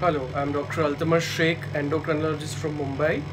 Hello, I'm Dr. Altamar Sheikh, endocrinologist from Mumbai.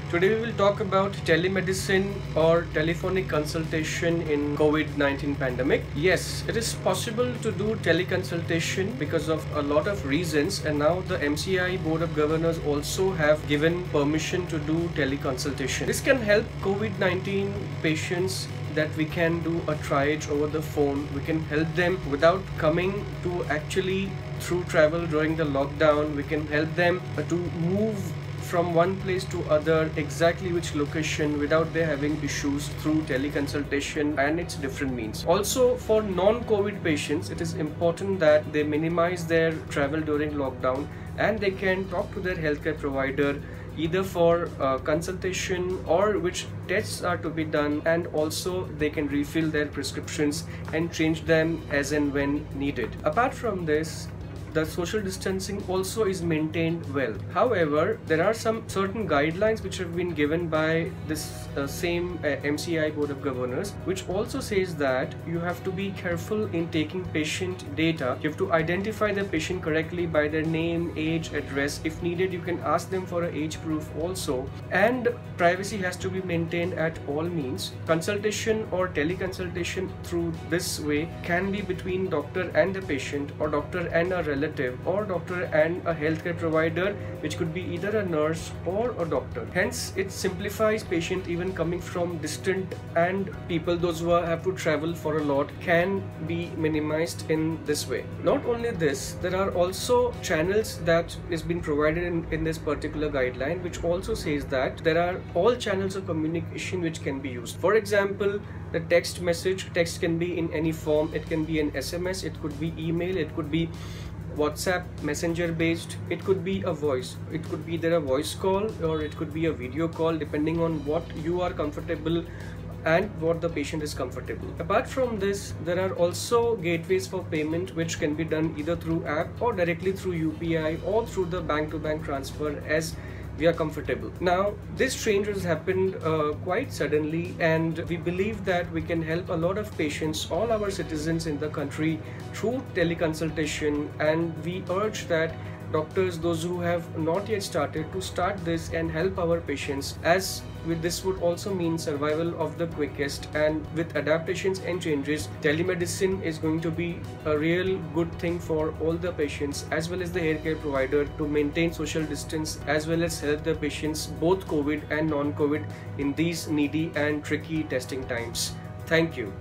Today we will talk about telemedicine or telephonic consultation in COVID-19 pandemic. Yes, it is possible to do teleconsultation because of a lot of reasons, and now the MCI Board of Governors also have given permission to do teleconsultation. This can help COVID-19 patients that we can do a triage over the phone. We can help them without coming to actually through travel during the lockdown. We can help them to move from one place to other, exactly which location, without they having issues through teleconsultation and its different means. Also, for non-COVID patients, it is important that they minimize their travel during lockdown and they can talk to their healthcare provider either for consultation or which tests are to be done, and also they can refill their prescriptions and change them as and when needed. Apart from this, the social distancing also is maintained well. However, there are some certain guidelines which have been given by this same MCI Board of Governors, which also says that you have to be careful in taking patient data. You have to identify the patient correctly by their name, age, address. If needed, you can ask them for an age proof also. And privacy has to be maintained at all means. Consultation or teleconsultation through this way can be between doctor and the patient, or doctor and a relative, or doctor and a healthcare provider, which could be either a nurse or a doctor. Hence, it simplifies patient even coming from distant, and people those who have to travel for a lot can be minimized in this way. Not only this, there are also channels that is been provided in this particular guideline, which also says that there are all channels of communication which can be used. For example, the text message. Text can be in any form. It can be an SMS, it could be email, it could be WhatsApp messenger based, it could be a voice, it could be either a voice call or it could be a video call, depending on what you are comfortable and what the patient is comfortable. Apart from this, there are also gateways for payment which can be done either through app or directly through UPI or through the bank-to-bank transfer as we are comfortable. Now, this change has happened quite suddenly, and we believe that we can help a lot of patients, all our citizens in the country, through teleconsultation, and we urge that doctors, those who have not yet started, to start this and help our patients, as this would also mean survival of the quickest. And with adaptations and changes, telemedicine is going to be a real good thing for all the patients as well as the healthcare provider to maintain social distance as well as help the patients, both COVID and non-COVID, in these needy and tricky testing times. Thank you.